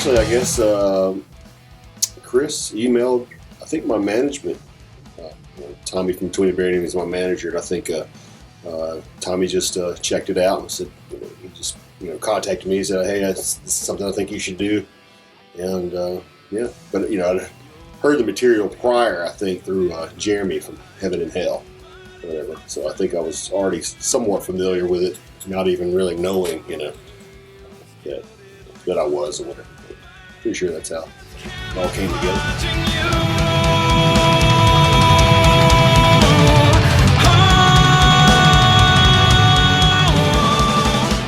Actually, I guess Chris emailed, I think, my management. Tommy from Twin Bear is my manager, and I think Tommy just checked it out and said, he just contacted me and said, hey, this is something I think you should do. And yeah, but I'd heard the material prior, I think, through Jeremy from Heaven and Hell, whatever. So I think I was already somewhat familiar with it, not even really knowing, that I was or whatever. But pretty sure that's how it all came together.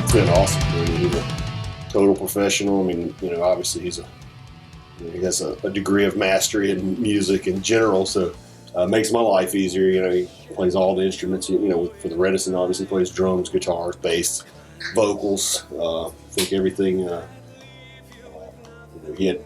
It's been awesome. I mean, he's a total professional. I mean, obviously he has a degree of mastery in music in general, so it makes my life easier. He plays all the instruments. For the Reticent, obviously plays drums, guitars, bass, vocals. I think everything. He had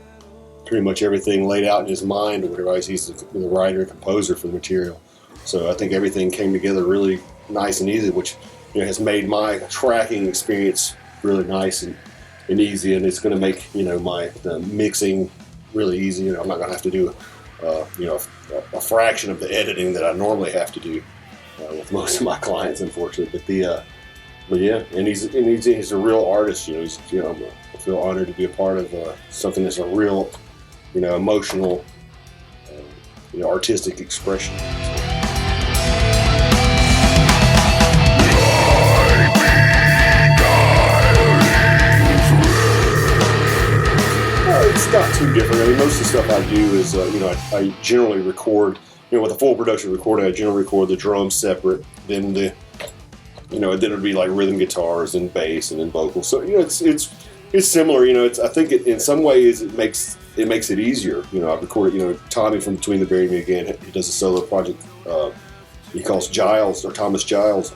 pretty much everything laid out in his mind or whatever. He's the writer and composer for the material, so I think everything came together really nice and easy, which has made my tracking experience really nice and easy, and it's going to make the mixing really easy. I'm not going to have to do a fraction of the editing that I normally have to do with most of my clients, unfortunately. But yeah, and he's a real artist. I feel honored to be a part of something that's a real, emotional, artistic expression. It's not too different. I mean, most of the stuff I do is, I generally record, with a full production recording, I generally record the drums separate, then then it would be like rhythm guitars and bass and then vocals. So, it's similar, I think in some ways it makes it easier. I've recorded, Tommy from Between the Bear and Me again, he does a solo project, he calls Giles, or Thomas Giles,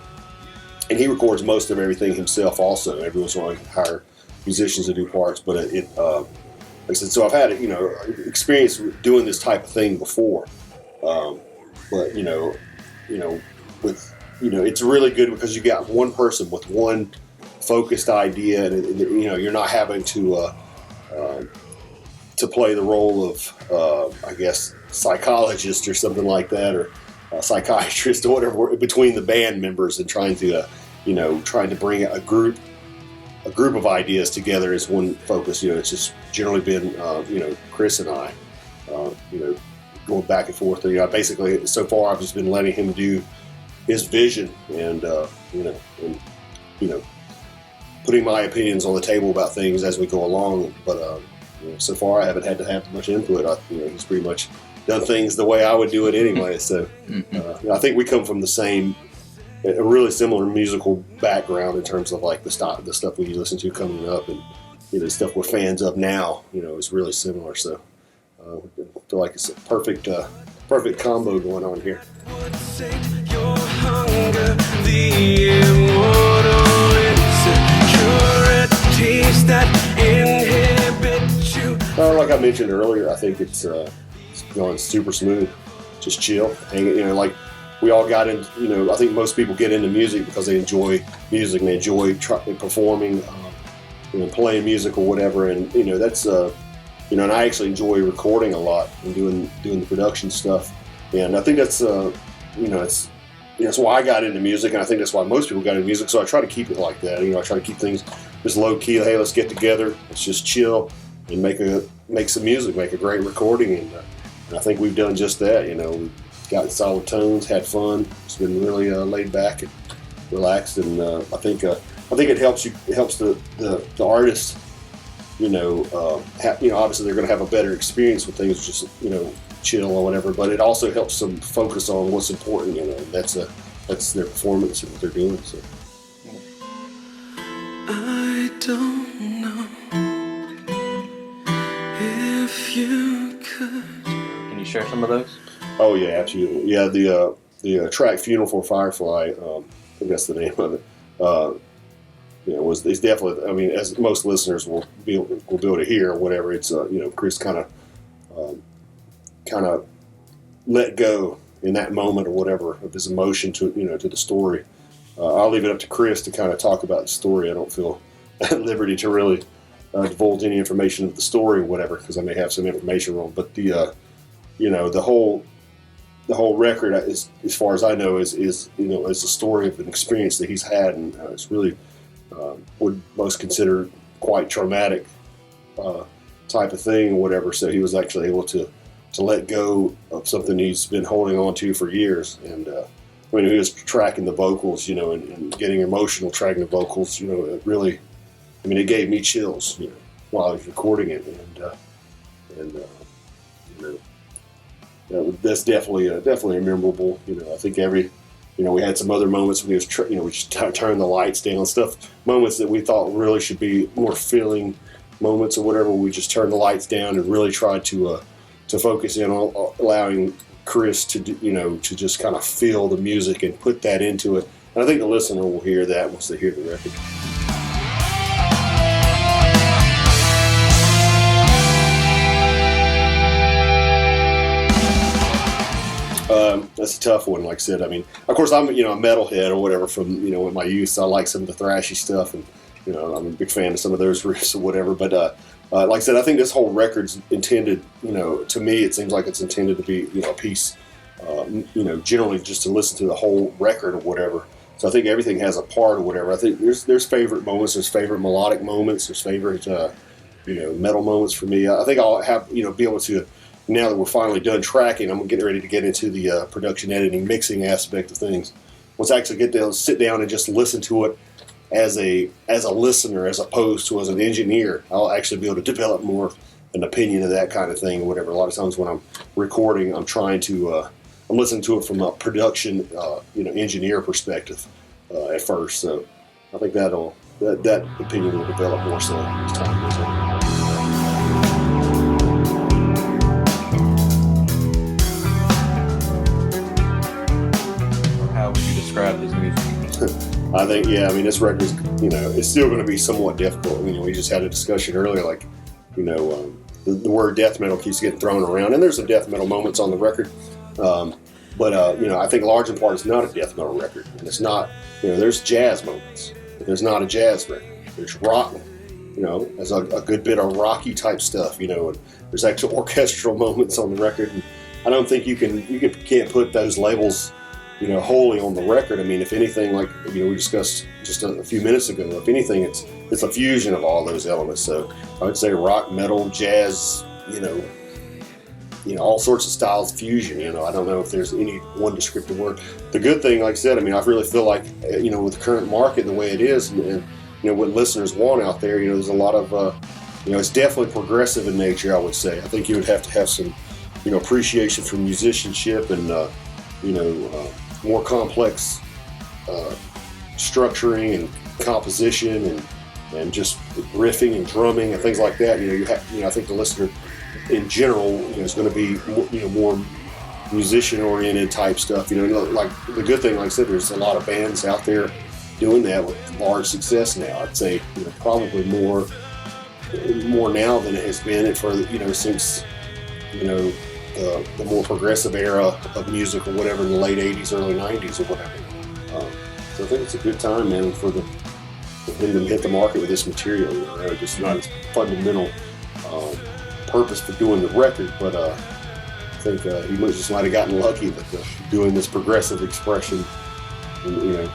and he records most of everything himself also. Every once in a while he hire musicians to do parts, but like I said, so I've had experience doing this type of thing before, but it's really good because you got one person with one focused idea, and you're not having to play the role of I guess psychologist or something like that, or psychiatrist or whatever between the band members, and trying to bring a group of ideas together as one focus. It's just generally been, Chris and I, going back and forth. Basically, so far I've just been letting him do his vision and, putting my opinions on the table about things as we go along. But, so far I haven't had to have much input. He's pretty much done things the way I would do it anyway. So I think we come from a really similar musical background in terms of like the stuff we listen to coming up, and the stuff we're fans of now. Is really similar. So I feel like it's a perfect combo going on here. Like I mentioned earlier, I think it's going super smooth, just chill, hanging. Like we all got in. I think most people get into music because they enjoy music and they enjoy performing, playing music or whatever. And that's and I actually enjoy recording a lot and doing the production stuff. And I think that's that's why I got into music, and I think that's why most people got into music. So I try to keep it like that. I try to keep things just low key. Hey, let's get together. Let's just chill and make some music, make a great recording. And I think we've done just that. We've got solid tones, had fun. It's been really laid back and relaxed, and I think it helps the artist. Obviously they're going to have a better experience with things, just chill or whatever. But it also helps them focus on what's important. That's their performance and what they're doing. So. I don't know if you could. Can you share some of those? Oh yeah, absolutely. Yeah, the track "Funeral for a Firefly," I think that's the name of it. It's definitely. I mean, as most listeners will be able to hear, or whatever. It's Chris kind of let go in that moment or whatever of his emotion to the story. I'll leave it up to Chris to kind of talk about the story. I don't feel at liberty to really divulge any information of the story or whatever, because I may have some information wrong. But the whole record, as far as I know, is a story of an experience that he's had, and it's really would most consider quite traumatic type of thing or whatever. So he was actually able to let go of something he's been holding on to for years. And when he was tracking the vocals, and getting emotional tracking the vocals, it really, it gave me chills, while I was recording it. That's definitely a memorable. I think we had some other moments when he was, we just turned the lights down, moments that we thought really should be more feeling moments or whatever. We just turned the lights down and really tried to focus in on allowing Chris to just kind of feel the music and put that into it. And I think the listener will hear that once they hear the record. That's a tough one. Like I said, of course, I'm a metalhead or whatever from in my youth. So I like some of the thrashy stuff, and I'm a big fan of some of those riffs or whatever. But like I said, I think this whole record's intended. To me, it seems like it's intended to be a piece. Generally just to listen to the whole record or whatever. So I think everything has a part or whatever. I think there's favorite moments, there's favorite melodic moments, there's favorite metal moments for me. I think I'll have be able to. Now that we're finally done tracking, I'm getting ready to get into the production, editing, mixing aspect of things. Once I actually sit down and just listen to it as a listener, as opposed to as an engineer, I'll actually be able to develop more an opinion of that kind of thing or whatever. A lot of times when I'm recording, I'm trying to I'm listening to it from a production engineer perspective at first. So I think that opinion will develop more so as time goes on. How would you describe his music? I think, this record is, it's still going to be somewhat difficult. We just had a discussion earlier, like, the word death metal keeps getting thrown around, and there's some death metal moments on the record. But I think large in part it's not a death metal record, and it's not, there's jazz moments, but there's not a jazz record. There's rock, there's a good bit of rocky type stuff, and there's actual orchestral moments on the record. And I don't think you can't put those labels wholly on the record. If anything, like we discussed just a few minutes ago, if anything, it's a fusion of all those elements. So I would say rock, metal, jazz, all sorts of styles fusion. I don't know if there's any one descriptive word. The good thing, like I said, I really feel like with the current market and the way it is, and what listeners want out there, there's a lot of it's definitely progressive in nature. I would say. I think you would have to have some appreciation for musicianship and more complex structuring and composition and just riffing and drumming and things like that. I think the listener in general is going to be more musician oriented type stuff. Like the good thing, like I said, there's a lot of bands out there doing that with large success now. I'd say probably more now than it has been since the more progressive era of music or whatever in the late 80s, early 90s or whatever. So I think it's a good time, man, for him to hit the market with this material. Just not his fundamental purpose for doing the record, but I think he just might have gotten lucky with doing this progressive expression and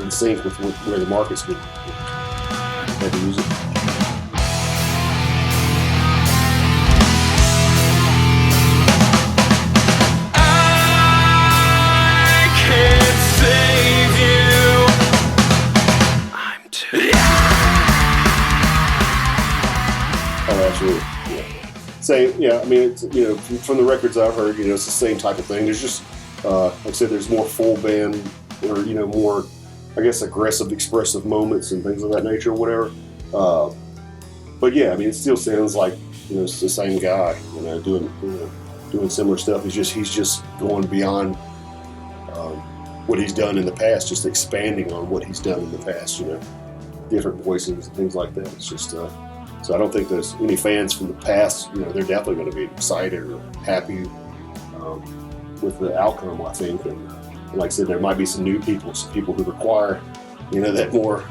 in sync with where the market's been heavy music. Same, it's from the records I've heard, it's the same type of thing. There's just like I said, there's more full band or more, I guess, aggressive, expressive moments and things of that nature or whatever. But yeah, it still sounds like it's the same guy, doing similar stuff. He's just going beyond what he's done in the past, just expanding on what he's done in the past. Different voices and things like that. It's just. So I don't think there's any fans from the past, they're definitely going to be excited or happy with the outcome, I think. And like I said, there might be some new people, who require, that more,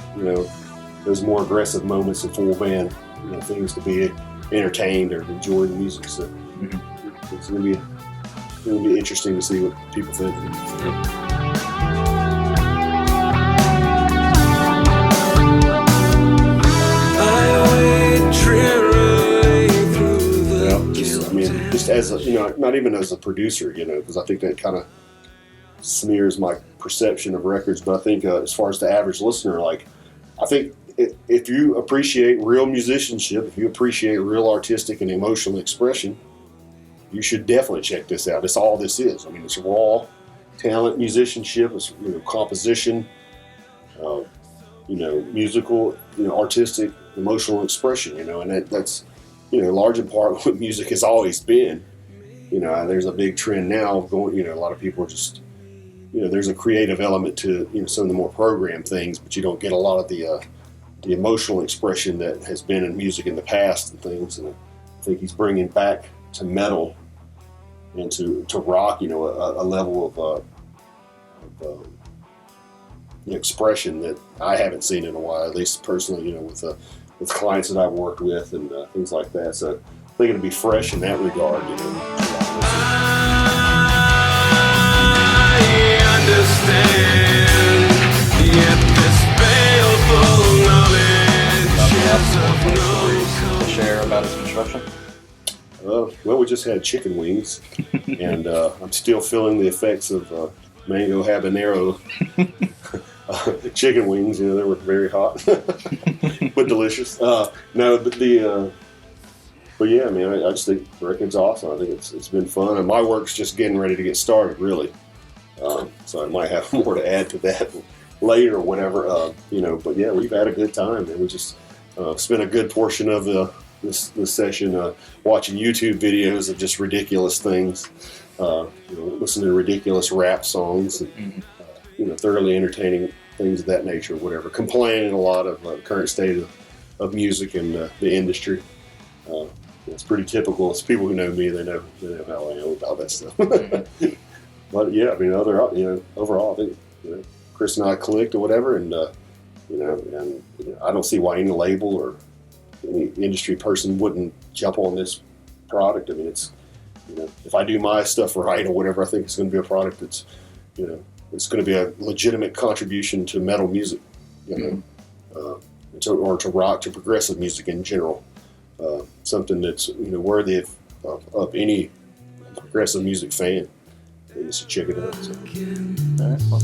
those more aggressive moments in full band things to be entertained or enjoy the music. So it's going to be interesting to see what people think. Just as not even as a producer, because I think that kind of smears my perception of records. But I think as far as the average listener, I think if you appreciate real musicianship, if you appreciate real artistic and emotional expression, you should definitely check this out. It's all this is. It's raw talent, musicianship, it's composition, musical, artistic, emotional expression. And that's large in part what music has always been. There's a big trend now of going. A lot of people are just, there's a creative element to some of the more programmed things, but you don't get a lot of the emotional expression that has been in music in the past and things. And I think he's bringing back to metal and to rock, a level of expression that I haven't seen in a while, at least personally, with clients that I've worked with and things like that. So I think it'll be fresh in that regard. I understand, yet this baleful knowledge stories to share about his construction. Well, we just had chicken wings, and I'm still feeling the effects of mango habanero chicken wings. They were very hot, but delicious. But yeah, I just think the record's awesome. I think it's been fun, and my work's just getting ready to get started, really. So I might have more to add to that later or whatever. But yeah, we've had a good time, and we just spent a good portion of this session watching YouTube videos of just ridiculous things, listening to ridiculous rap songs, and thoroughly entertaining things of that nature, whatever. Complaining a lot of the current state of music and the industry. It's pretty typical. It's people who know me, they know how I am about that stuff. But yeah, overall, I think Chris and I clicked or whatever, and I don't see why any label or any industry person wouldn't jump on this product. It's if I do my stuff right or whatever, I think it's going to be a product that's it's going to be a legitimate contribution to metal music, or to rock, to progressive music in general. Something that's worthy of any progressive music fan. You should check it out. So. All right, well.